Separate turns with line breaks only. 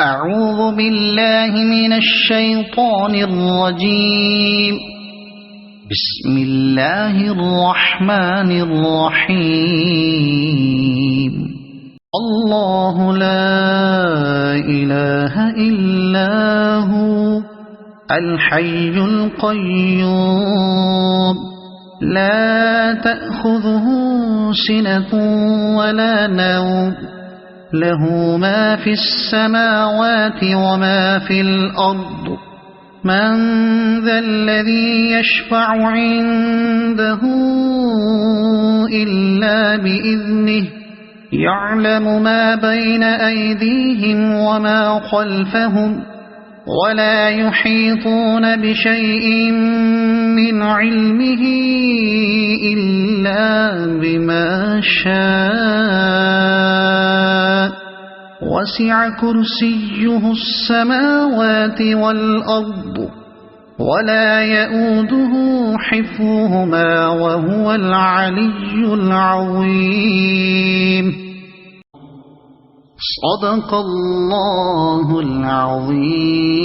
أعوذ بالله من الشيطان الرجيم. بسم الله الرحمن الرحيم. الله لا إله إلا هو الحي القيوم لا تأخذه سنة ولا نوم له ما في السماوات وما في الأرض من ذا الذي يشفع عنده إلا بإذنه يعلم ما بين أيديهم وما خلفهم ولا يحيطون بشيء من علمه إلا بما شاء وسع كرسيه السماوات والأرض ولا يؤوده حفظهما وهو العلي العظيم. صدق الله العظيم.